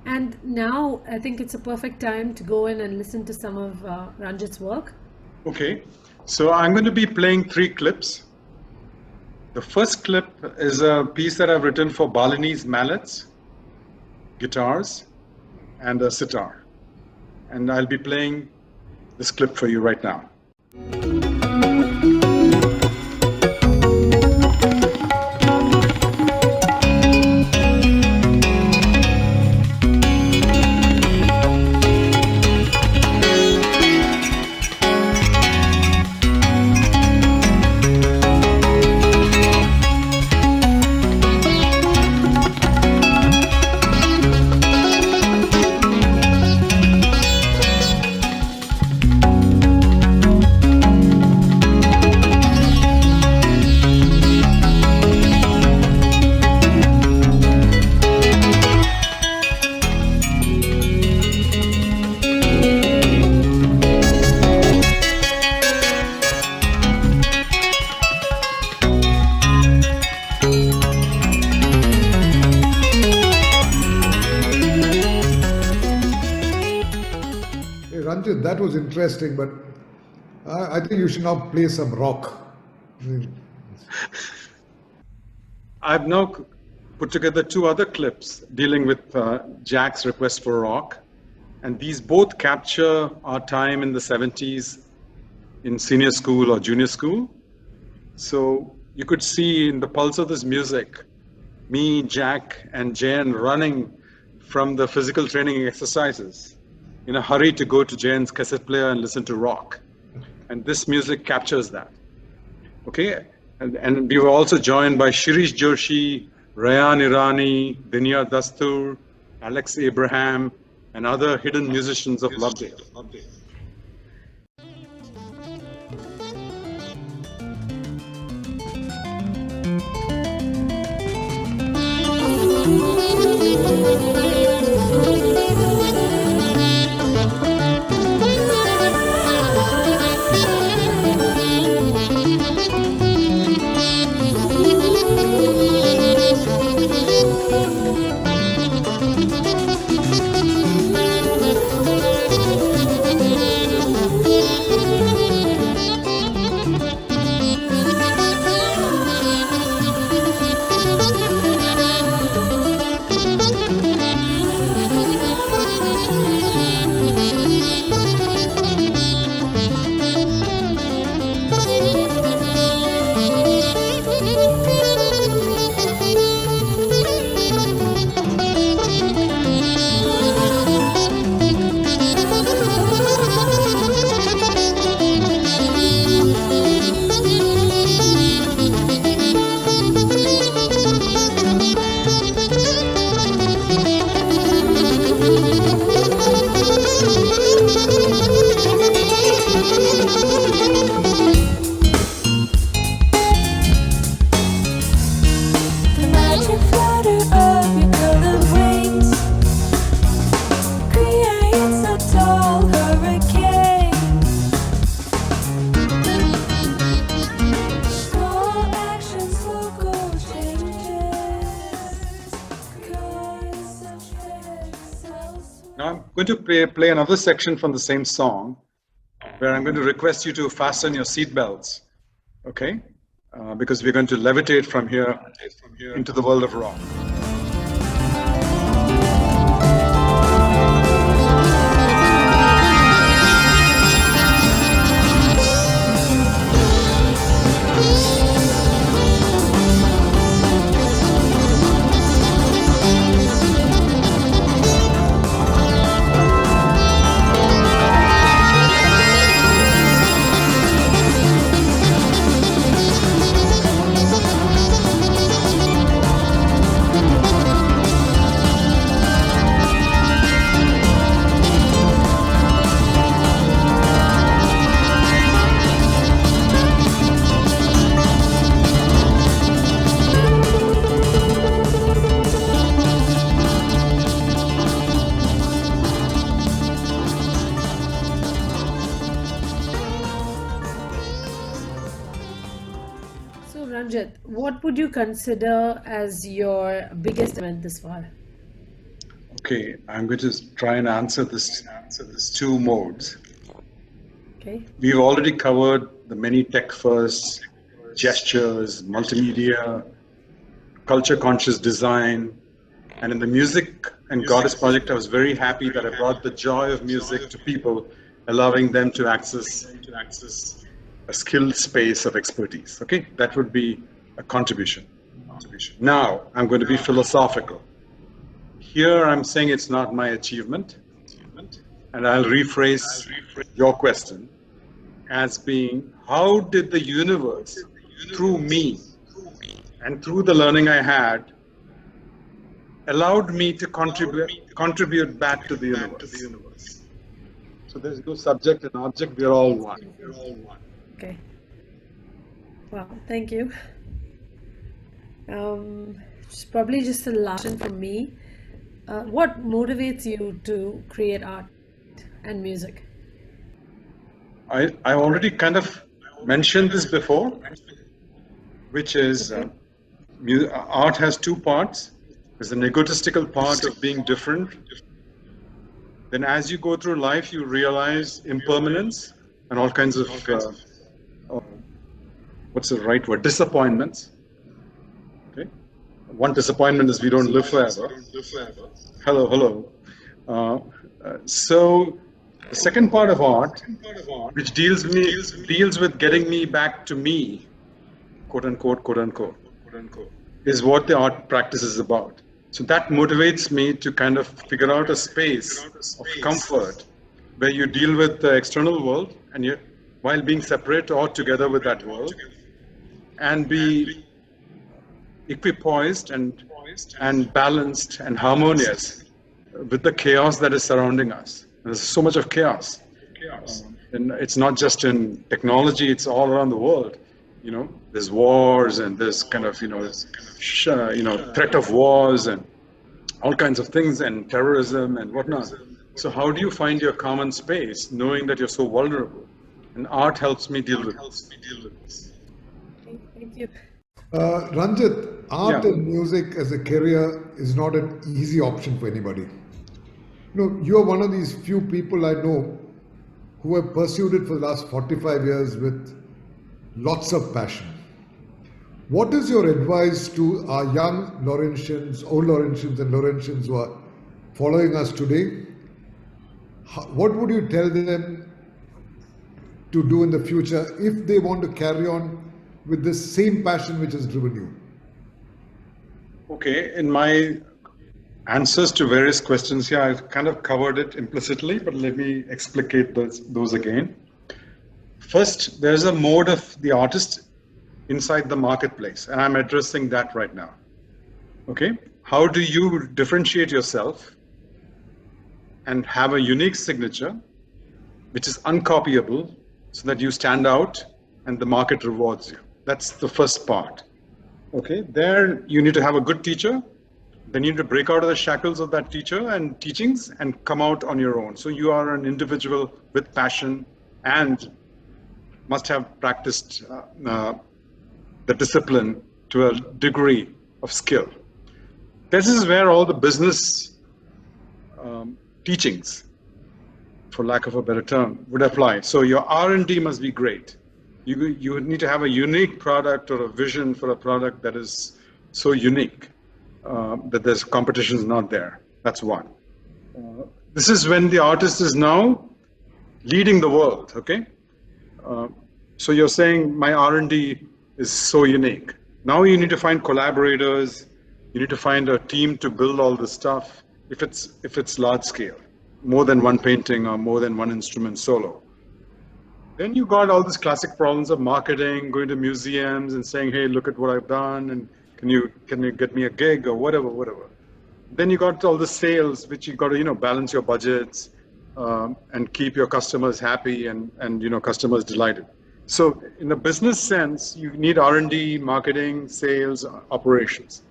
And now I think it's a perfect time to go in and listen to some of Ranjit's work. Okay, so I'm going to be playing 3 clips. The first clip is a piece that I've written for Balinese mallets, guitars, and a sitar. And I'll be playing this clip for you right now. Ranjit, that was interesting, but I think you should now play some rock. I've now put together 2 other clips dealing with Jack's request for rock. And these both capture our time in the 70s in senior school or junior school. So you could see in the pulse of this music, me, Jack, and Jayan running from the physical training exercises in a hurry to go to Jayan's cassette player and listen to rock. And this music captures that. Okay? And we were also joined by Shirish Joshi, Rayan Irani, Dinya Dastur, Alex Abraham, and other hidden musicians of Lovedale. I'm going to play another section from the same song, where I'm going to request you to fasten your seatbelts, okay? Because we're going to levitate from here into the world of rock. Ranjit, what would you consider as your biggest event this far? Okay, I'm going to try and answer this two modes. Okay. We've already covered the many tech firsts, gestures, multimedia, culture conscious design, and in the music and goddess project, I was very happy that I brought the joy of music to people, allowing them to access a skilled space of expertise. Okay, that would be a contribution. Now, I'm going to be philosophical. Here, I'm saying it's not my achievement, and I'll rephrase your question as being, how did the universe, through me, and through the learning I had, allowed me to contribute back to the universe? So there's no subject and object, we're all one. Okay. Wow, thank you. Probably just a last one from me. What motivates you to create art and music? I already kind of mentioned this before, which is art has two parts. There's an egotistical part of being different. Then as you go through life, you realize impermanence and all kinds of, what's the right word, disappointments. Okay. One disappointment is we don't live forever. Hello. So the second part of art, which deals with getting me back to me, quote unquote, is what the art practice is about. So that motivates me to kind of figure out a space of comfort where you deal with the external world and you, while being separate or together with that world, and be equipoised and balanced and harmonious with the chaos that is surrounding us. There's so much of chaos. And it's not just in technology, it's all around the world. You know, there's wars and there's kind of, threat of wars and all kinds of things and terrorism and whatnot. So how do you find your common space knowing that you're so vulnerable? And art helps me deal with this. Thank you. Ranjit, art and music as a career is not an easy option for anybody. You know, you are one of these few people I know who have pursued it for the last 45 years with lots of passion. What is your advice to our young Lawrencians, old Lawrencians and Lawrencians who are following us today? What would you tell them to do in the future if they want to carry on with the same passion which has driven you? Okay, in my answers to various questions here, I've kind of covered it implicitly, but let me explicate those again. First, there's a mode of the artist inside the marketplace, and I'm addressing that right now. Okay, how do you differentiate yourself and have a unique signature which is uncopyable so that you stand out and the market rewards you? That's the first part. Okay, there you need to have a good teacher. Then you need to break out of the shackles of that teacher and teachings and come out on your own. So you are an individual with passion and must have practiced the discipline to a degree of skill. This is where all the business teachings, for lack of a better term, would apply. So your R&D must be great. You would need to have a unique product or a vision for a product that is so unique that there's competition is not there. That's one. This is when the artist is now leading the world, okay? So you're saying my R&D is so unique. Now you need to find collaborators, you need to find a team to build all this stuff if it's large scale, more than one painting or more than one instrument solo. Then you got all these classic problems of marketing, going to museums and saying, hey, look at what I've done, and can you get me a gig or whatever. Then you got all the sales, which you got to balance your budgets and keep your customers happy and customers delighted. So in a business sense, you need R&D, marketing, sales, operations.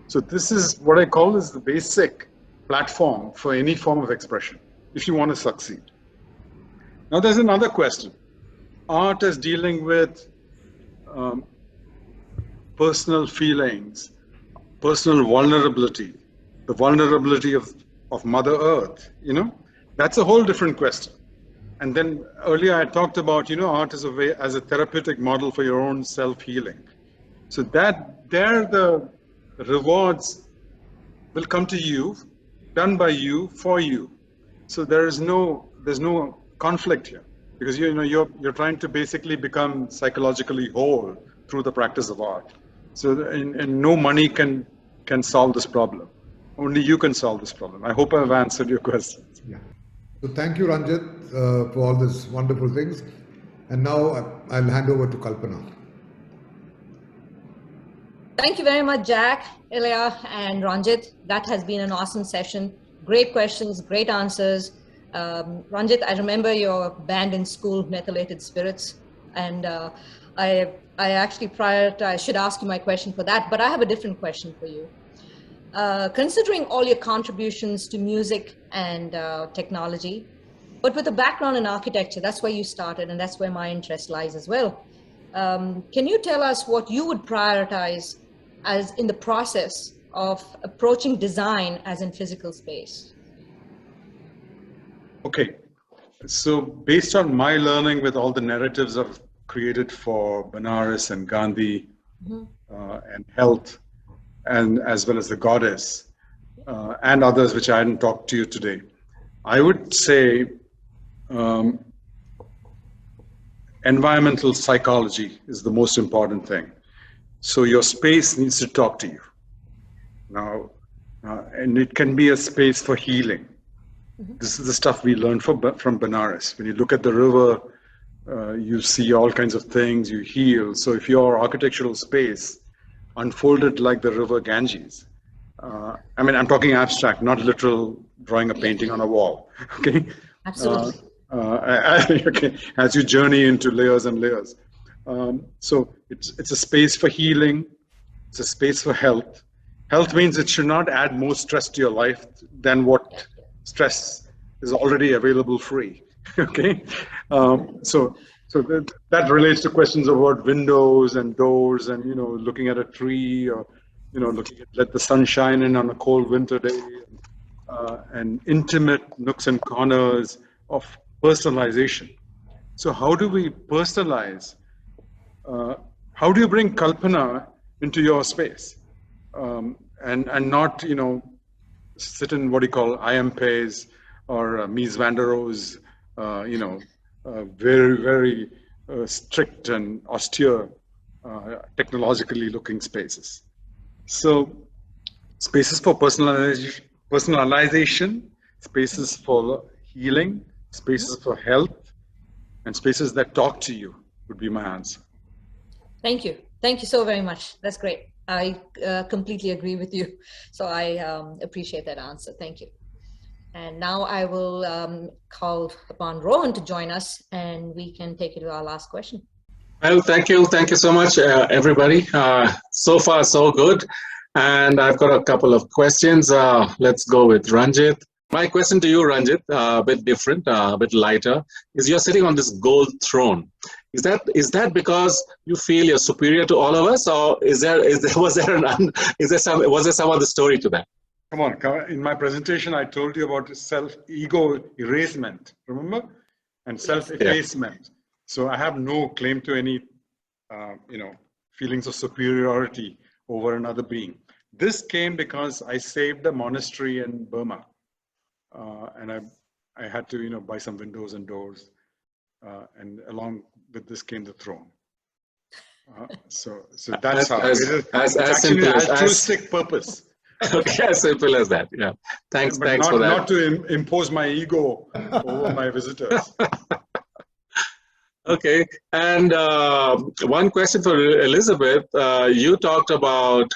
So this is what I call is the basic platform for any form of expression if you want to succeed. Now there's another question. Art is dealing with personal feelings, personal vulnerability, the vulnerability of Mother Earth, that's a whole different question. And then earlier I talked about, art as a therapeutic model for your own self-healing. So that there the rewards will come to you, done by you, for you. So there's no conflict here, because you're trying to basically become psychologically whole through the practice of art. So and no money can solve this problem. Only you can solve this problem. I hope I've answered your questions. Yeah. So thank you, Ranjit, for all these wonderful things. And now I'll hand over to Kalpana. Thank you very much, Jack, Eleyah, and Ranjit. That has been an awesome session. Great questions, great answers. Ranjit, I remember your band in school, Methylated Spirits, and I actually I should ask you my question for that, but I have a different question for you. Considering all your contributions to music and technology, but with a background in architecture, that's where you started, and that's where my interest lies as well. Can you tell us what you would prioritize as in the process of approaching design as in physical space? Okay, so based on my learning with all the narratives I've created for Benares and Gandhi and health, and as well as the goddess and others which I hadn't talked to you today, I would say environmental psychology is the most important thing. So your space needs to talk to you. Now, and it can be a space for healing. This is the stuff we learned from Benares. When you look at the river, you see all kinds of things, you heal. So if your architectural space unfolded like the river Ganges, I mean, I'm talking abstract, not literal drawing a painting on a wall, okay? Absolutely. Okay, as you journey into layers and layers. So it's a space for healing, it's a space for health. Health means it should not add more stress to your life than what stress is already available free, okay? So that relates to questions about windows and doors and, you know, looking at a tree or, you know, looking at let the sun shine in on a cold winter day and intimate nooks and corners of personalization. So how do we personalize? How do you bring Kalpana into your space and not, you know, sit in what you call IMPs or Mies van der Rohe's, you know, very, very strict and austere, technologically looking spaces. So spaces for personalization, spaces for healing, spaces for health, and spaces that talk to you would be my answer. Thank you. Thank you so very much. That's great. I completely agree with you. So I appreciate that answer. Thank you. And now I will call upon Rohan to join us, and we can take it to our last question. Well, thank you. Thank you so much, everybody. So far, so good. And I've got a couple of questions. Let's go with Ranjit. My question to you, Ranjit, a bit different, a bit lighter, is you're sitting on this gold throne. Is that because you feel you're superior to all of us, or was there some other story to that? Come on, in my presentation, I told you about self-ego erasement, remember? And self-effacement. Yeah. So I have no claim to any, you know, feelings of superiority over another being. This came because I saved a monastery in Burma. And I had to, you know, buy some windows and doors. And along with this came the throne. So that's how it is. It's actually an altruistic purpose. Okay, as simple as that. Yeah. Thanks for that. Not to impose my ego over my visitors. Okay. And one question for Elizabeth. You talked about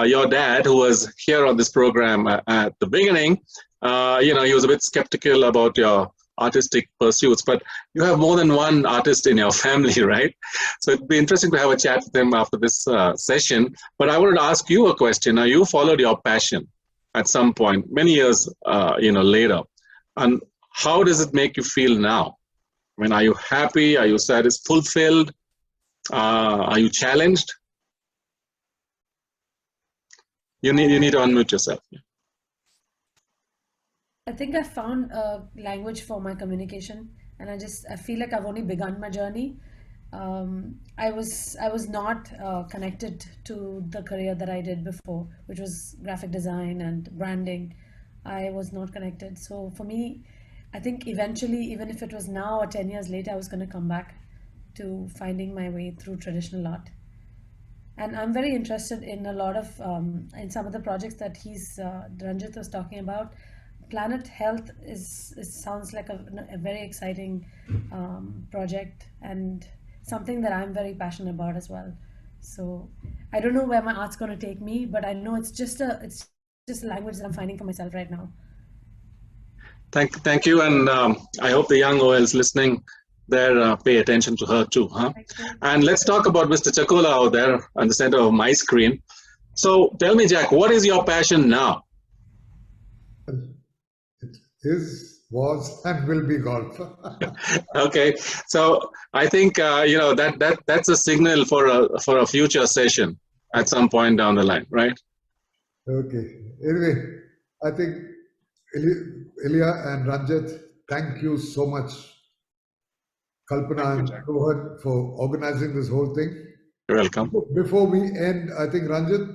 your dad, who was here on this program at the beginning. You know, he was a bit skeptical about your artistic pursuits, but you have more than one artist in your family, right? So it'd be interesting to have a chat with them after this session. But I wanted to ask you a question. Now, you followed your passion at some point, many years, you know, later. And how does it make you feel now? I mean, are you happy? Are you satisfied, fulfilled? Are you challenged? You need to unmute yourself. I think I found a language for my communication, and I feel like I've only begun my journey. I was not connected to the career that I did before, which was graphic design and branding. I was not connected. So for me, I think eventually, even if it was now or 10 years later, I was going to come back to finding my way through traditional art. And I'm very interested in a lot of, in some of the projects that Ranjit was talking about. Planet Health sounds like a very exciting project and something that I'm very passionate about as well. So I don't know where my art's going to take me, but I know it's just a language that I'm finding for myself right now. Thank you, and I hope the young OLs listening there pay attention to her too, huh? And let's talk about Mr. Chakola out there on the center of my screen. So tell me, Jack, what is your passion now? Was and will be golf. Okay, so I think you know that's a signal for a future session at some point down the line, right? Okay. Anyway, I think Eleyah and Ranjit, thank you so much, Kalpana and Rohan, for organizing this whole thing. You're welcome. Before we end, I think Ranjit,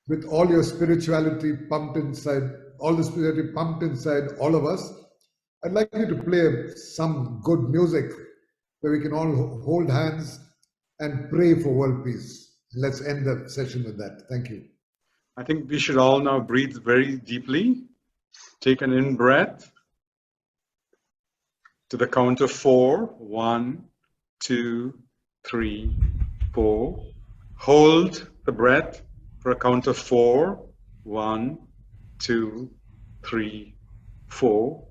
with all your spirituality pumped inside, all the spirituality pumped inside all of us, I'd like you to play some good music where we can all hold hands and pray for world peace. Let's end the session with that. Thank you. I think we should all now breathe very deeply. Take an in breath to the count of 4. 1, 2, 3, 4. Hold the breath for a count of 4. 1, 2, 3, 4.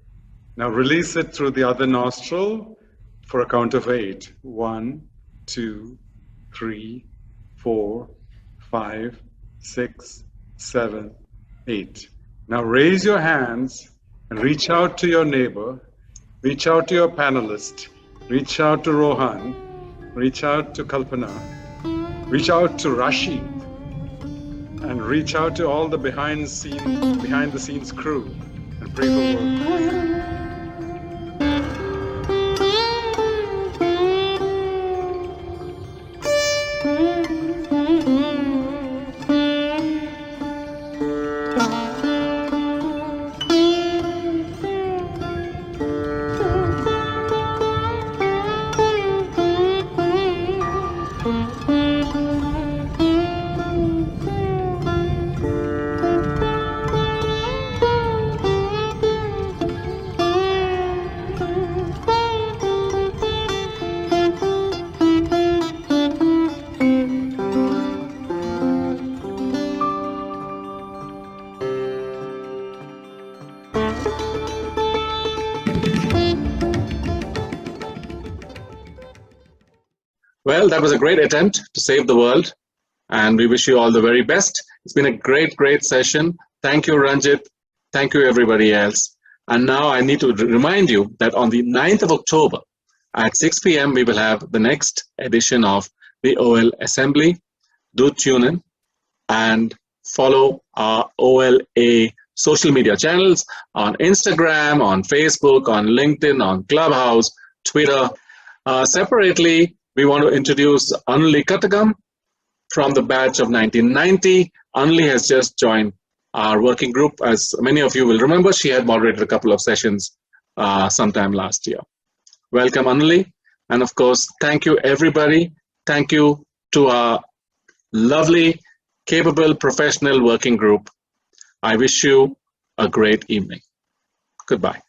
Now release it through the other nostril for a count of 8. 1, 2, 3, 4, 5, 6, 7, 8. Now raise your hands and reach out to your neighbor, reach out to your panelist, reach out to Rohan, reach out to Kalpana, reach out to Rashid, and reach out to all the behind the scenes crew and pray for work. Well, that was a great attempt to save the world, and we wish you all the very best. It's been a great session. Thank you, Ranjit. Thank you, everybody else. And now I need to remind you that on the 9th of October at 6 p.m., we will have the next edition of the OL Assembly. Do tune in and follow our OLA social media channels on Instagram, on Facebook, on LinkedIn, on Clubhouse, Twitter. Separately, we want to introduce Anuli Katagam from the batch of 1990. Anuli has just joined our working group. As many of you will remember, she had moderated a couple of sessions sometime last year. Welcome, Anuli. And of course, thank you, everybody. Thank you to our lovely, capable, professional working group. I wish you a great evening. Goodbye.